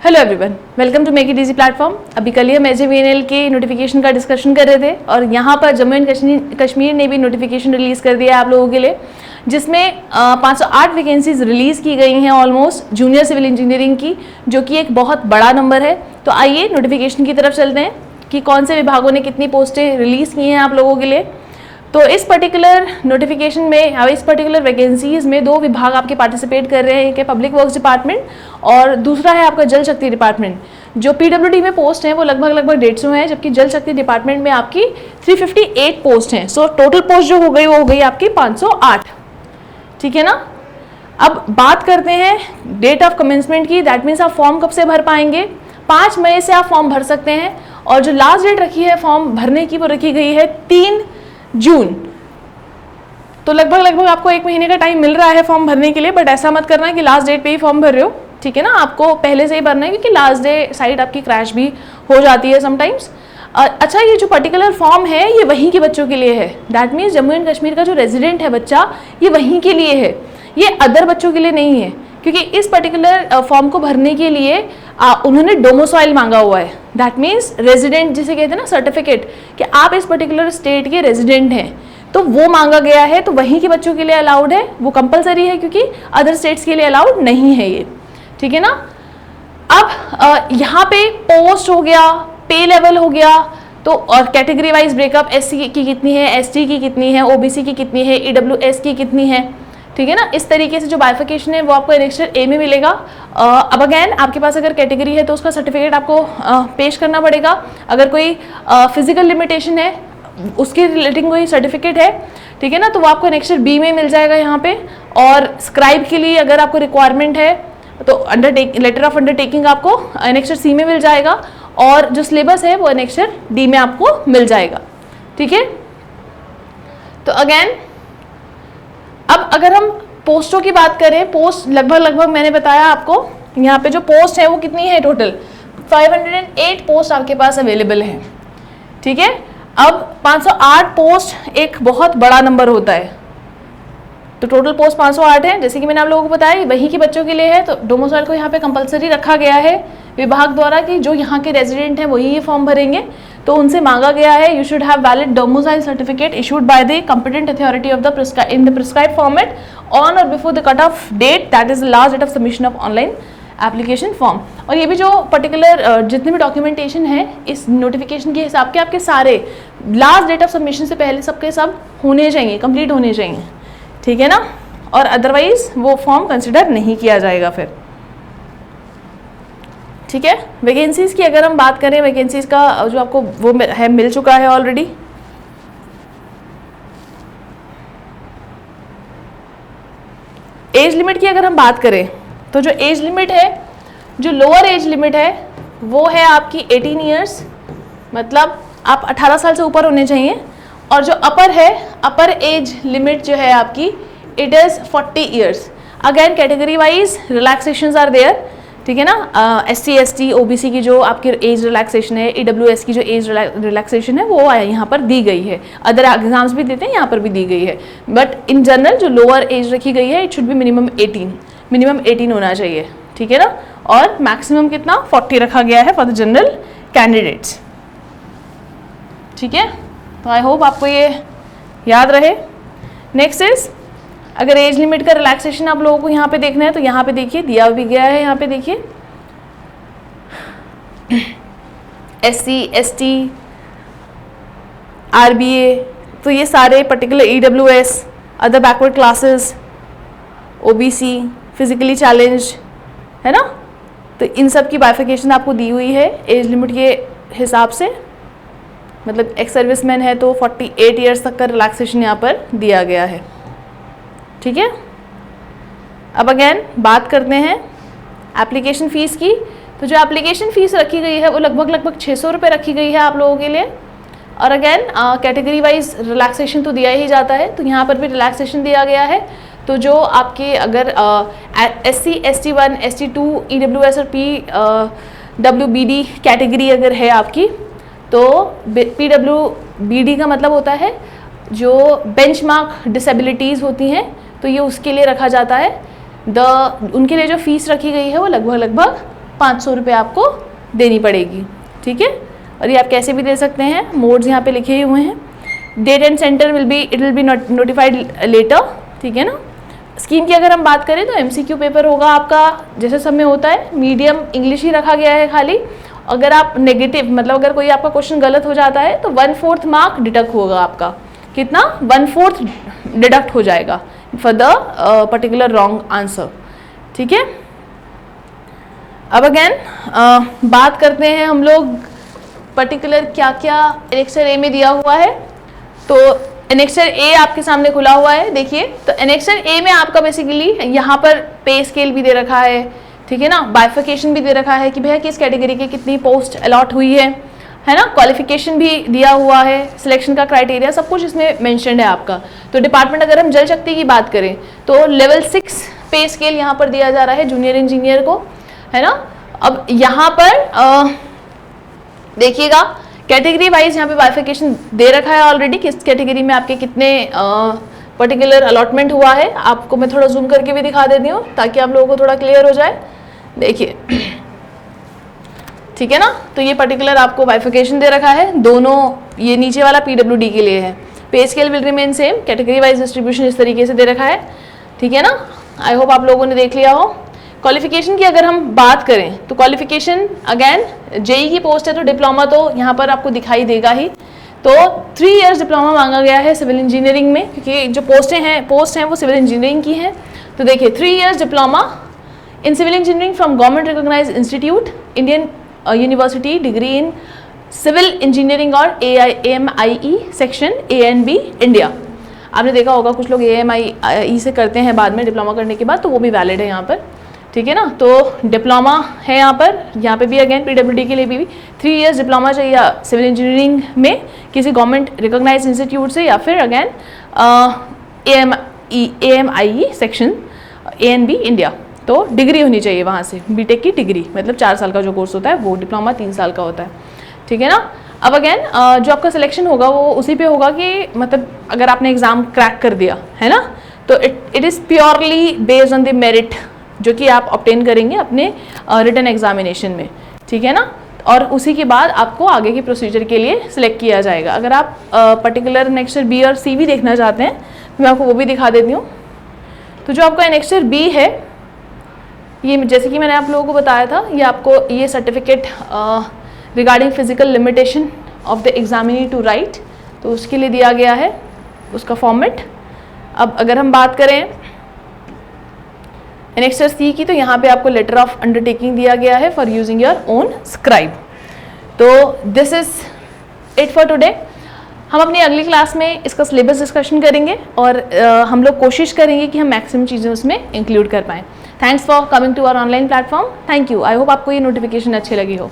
Hello everyone, welcome to make it easy platform. अभी कल ही हम SJVNL के नोटिफिकेशन का डिस्कशन कर रहे थे और यहाँ पर जम्मू एंड कश्मीर ने भी नोटिफिकेशन रिलीज़ कर दिया है आप लोगों के लिए, जिसमें 508 वैकेंसीज रिलीज़ की गई हैं ऑलमोस्ट जूनियर सिविल इंजीनियरिंग की, जो कि एक बहुत बड़ा नंबर है। तो आइए नोटिफिकेशन की तरफ चलते हैं कि कौन से विभागों ने कितनी पोस्टें रिलीज़ की हैं आप लोगों के लिए। तो इस पर्टिकुलर नोटिफिकेशन में, इस पर्टिकुलर वैकेंसीज में दो विभाग आपके पार्टिसिपेट कर रहे हैं। एक है पब्लिक वर्क्स डिपार्टमेंट और दूसरा है आपका जल शक्ति डिपार्टमेंट। जो PWD में पोस्ट हैं वो लगभग 150 हैं, जबकि जल शक्ति डिपार्टमेंट में आपकी 358 पोस्ट हैं। सो टोटल पोस्ट जो हो गई वो हो गई आपकी 508। ठीक है ना। अब बात करते हैं डेट ऑफ कमेंसमेंट की। दैट मीन्स आप फॉर्म कब से भर पाएंगे। 5 मई से आप फॉर्म भर सकते हैं और जो लास्ट डेट रखी है फॉर्म भरने की वो रखी गई है 3 जून। तो लगभग आपको 1 महीने का टाइम मिल रहा है फॉर्म भरने के लिए, बट ऐसा मत करना कि लास्ट डेट पे ही फॉर्म भर रहे हो। ठीक है ना, आपको पहले से ही भरना है क्योंकि लास्ट डे साइट आपकी क्रैश भी हो जाती है समटाइम्स। अच्छा, ये जो पर्टिकुलर फॉर्म है ये वहीं के बच्चों के लिए है। That means Jammu and Kashmir का जो रेजिडेंट है बच्चा, ये वहीं के लिए है, ये अदर बच्चों के लिए नहीं है। क्योंकि इस पर्टिकुलर फॉर्म को भरने के लिए उन्होंने डोमिसाइल मांगा हुआ है। दैट मीन्स रेजिडेंट जिसे कहते हैं ना, सर्टिफिकेट कि आप इस पर्टिकुलर स्टेट के रेजिडेंट हैं, तो वो मांगा गया है। तो वहीं के बच्चों के लिए अलाउड है, वो कंपलसरी है क्योंकि अदर स्टेट्स के लिए अलाउड नहीं है ये। ठीक है ना। अब यहाँ पे पोस्ट हो गया, पे लेवल हो गया, तो और कैटेगरी वाइज ब्रेकअप SC की कितनी है, ST की कितनी है, OBC की कितनी है, EWS की कितनी है। ठीक है ना। इस तरीके से जो बाइफिकेशन है वो आपको एनेक्सर A में मिलेगा। अब अगेन आपके पास अगर कैटेगरी है तो उसका सर्टिफिकेट आपको पेश करना पड़ेगा। अगर कोई फिजिकल लिमिटेशन है उसके रिलेटिंग कोई सर्टिफिकेट है, ठीक है ना, तो वो आपको एनेक्सर B में मिल जाएगा यहाँ पे। और स्क्राइब के लिए अगर आपको रिक्वायरमेंट है तो लेटर ऑफ अंडरटेकिंग आपको एनेक्सर C में मिल जाएगा और जो सिलेबस है वो एनेक्सर D में आपको मिल जाएगा। ठीक है। तो अगेन अब अगर हम पोस्टों की बात करें, पोस्ट लगभग मैंने बताया आपको यहाँ पे जो पोस्ट है वो कितनी है, टोटल 508 पोस्ट आपके पास अवेलेबल है। ठीक है। अब 508 पोस्ट एक बहुत बड़ा नंबर होता है, तो टोटल पोस्ट 508 है। जैसे कि मैंने आप लोगों को बताया वहीं के बच्चों के लिए है, तो डोमिसाइल को यहाँ पे कंपलसरी रखा गया है विभाग द्वारा कि जो यहाँ के रेजिडेंट हैं वही ये फॉर्म भरेंगे। तो उनसे मांगा गया है you should have valid domicile certificate issued by the competent authority of the in the prescribe format on और before the cut off date, that is the last date of submission of online application form. और ये भी जो particular जितने भी documentation है इस notification के हिसाब के आपके सारे लास्ट डेट ऑफ सबमिशन से पहले सबके सब होने चाहिए, कंप्लीट होने चाहिए। ठीक है ना। और अदरवाइज वो फॉर्म कंसिडर नहीं किया जाएगा फिर। ठीक है। वैकेंसीज की अगर हम बात करें, वैकेंसीज का जो आपको वो है मिल चुका है ऑलरेडी। एज लिमिट की अगर हम बात करें तो जो एज लिमिट है, जो लोअर एज लिमिट है वो है आपकी 18 ईयर्स, मतलब आप 18 साल से ऊपर होने चाहिए। और जो अपर है, अपर एज लिमिट जो है आपकी, it is 40 years. Again category wise relaxations are there. ठीक है ना। SC ST OBC की जो आपकी एज रिलैक्सेशन है, EWS की जो एज रिलैक्सेशन है वो यहाँ पर दी गई है। अदर एग्जाम्स भी देते हैं, यहाँ पर भी दी गई है, बट इन जनरल जो लोअर एज रखी गई है इट शुड बी मिनिमम 18 होना चाहिए। ठीक है ना। और मैक्सिमम कितना 40 रखा गया है फॉर द जनरल कैंडिडेट्स। ठीक है। तो आई होप आपको ये याद रहे। नेक्स्ट इज, अगर एज लिमिट का रिलैक्सेशन आप लोगों को यहाँ पे देखना है तो यहाँ पे देखिए दिया भी गया है। यहाँ पे देखिए SC ST RBA, तो ये सारे particular EWS, other backward classes, OBC, physically challenge, है ना। तो इन सब की बाइफिकेशन आपको दी हुई है एज लिमिट के हिसाब से। मतलब एक्स सर्विसमैन है तो 48 ईयर्स तक का रिलैक्सेशन यहाँ पर दिया गया है। ठीक है। अब अगेन बात करते हैं एप्लीकेशन फ़ीस की। तो जो एप्लीकेशन फ़ीस रखी गई है वो लगभग 600 रुपये रखी गई है आप लोगों के लिए। और अगेन कैटेगरी वाइज रिलैक्सेशन तो दिया ही जाता है, तो यहाँ पर भी रिलैक्सेशन दिया गया है। तो जो आपके अगर SC ST1 ST2 EWS और PWBD कैटेगरी अगर है आपकी, तो PWBD का मतलब होता है जो बेंचमार्क डिसेबिलिटीज़ होती हैं, तो ये उसके लिए रखा जाता है। उनके लिए जो फीस रखी गई है वो लगभग 500 रुपये आपको देनी पड़ेगी, ठीक है। और ये आप कैसे भी दे सकते हैं, मोड्स यहाँ पे लिखे हुए हैं। Date and centre it will be notified letter, ठीक है ना। स्कीम की अगर हम बात करें तो MCQ पेपर होगा आपका, जैसे सब में होता है, मीडियम इंग्लिश ही रखा गया है खाली। अगर आप नेगेटिव मतलब अगर कोई आपका क्वेश्चन गलत हो जाता है तो 1/4 मार्क डिडक्ट होगा आपका। कितना? 1/4 डिडक्ट हो जाएगा for the particular wrong answer, ठीक है। अब अगेन बात करते हैं हम लोग पर्टिकुलर क्या क्या एनेक्सर ए में दिया हुआ है। तो एनेक्सर ए आपके सामने खुला हुआ है, देखिए। तो एनेक्सर ए में आपका बेसिकली यहाँ पर पे स्केल भी दे रखा है, ठीक है ना। बाइफिकेशन भी दे रखा है कि भैया किस कैटेगरी के कितनी पोस्ट अलॉट हुई है ना। क्वालिफिकेशन भी दिया हुआ है, सिलेक्शन का क्राइटेरिया, सब कुछ इसमें मेंशन्ड है आपका। तो डिपार्टमेंट अगर हम जल शक्ति की बात करें तो लेवल 6 पे स्केल यहाँ पर दिया जा रहा है जूनियर इंजीनियर को, है ना। अब यहाँ पर देखिएगा कैटेगरी वाइज यहाँ पे बाइफिकेशन दे रखा है ऑलरेडी, किस कैटेगरी में आपके कितने पर्टिकुलर अलॉटमेंट हुआ है। आपको मैं थोड़ा जूम करके भी दिखा देती हूँ ताकि आप लोगों को थोड़ा क्लियर हो जाए, देखिए, ठीक है ना। तो ये पर्टिकुलर आपको बाइफिकेशन दे रखा है दोनों, ये नीचे वाला PWD के लिए है। पे scale will remain same, category wise distribution इस तरीके से दे रखा है, ठीक है ना। आई होप आप लोगों ने देख लिया हो। क्वालिफिकेशन की अगर हम बात करें तो क्वालिफिकेशन अगेन JEE की पोस्ट है तो डिप्लोमा तो यहाँ पर आपको दिखाई देगा ही। तो 3 इयर्स डिप्लोमा मांगा गया है सिविल इंजीनियरिंग में, क्योंकि जो पोस्ट हैं वो सिविल इंजीनियरिंग की हैं। तो देखिए 3 years diploma in civil engineering from government recognised institute, Indian university, degree in civil engineering और AMIE सेक्शन A&B इंडिया। आपने देखा होगा कुछ लोग AMIE से करते हैं बाद में डिप्लोमा करने के बाद, तो वो भी वैलिड है यहाँ पर, ठीक है ना। तो डिप्लोमा है यहाँ पे भी अगेन PWD के लिए भी 3 इयर्स डिप्लोमा चाहिए सिविल इंजीनियरिंग में किसी गवर्नमेंट रिकॉग्नाइज्ड इंस्टीट्यूट से, या फिर again AMIE section A&B India. तो डिग्री होनी चाहिए वहाँ से, बीटेक की डिग्री, मतलब 4 साल का जो कोर्स होता है वो, डिप्लोमा 3 साल का होता है, ठीक है ना। अब अगेन जो आपका सिलेक्शन होगा वो उसी पे होगा कि मतलब अगर आपने एग्ज़ाम क्रैक कर दिया है ना, तो it is purely based on the merit जो कि आप ऑब्टेन करेंगे अपने रिटन एग्जामिनेशन में, ठीक है ना। और उसी के बाद आपको आगे के प्रोसीजर के लिए सिलेक्ट किया जाएगा। अगर आप पर्टिकुलर एनेक्सर B और C भी देखना चाहते हैं तो मैं आपको वो भी दिखा देती हूँ। तो जो आपका एनेक्सर B है, ये जैसे कि मैंने आप लोगों को बताया था, ये आपको ये certificate regarding physical limitation of the examinee to write, तो उसके लिए दिया गया है उसका फॉर्मेट। अब अगर हम बात करें एनेक्सर C की, तो यहाँ पे आपको लेटर ऑफ अंडरटेकिंग दिया गया है for using your own scribe. तो this is it for today. हम अपनी अगली क्लास में इसका सिलेबस डिस्कशन करेंगे और हम लोग कोशिश करेंगे कि हम मैक्सिमम चीज़ें उसमें इंक्लूड कर पाएँ। Thanks for coming to our online platform. Thank you. I hope आपको ये नोटिफिकेशन अच्छी लगी हो।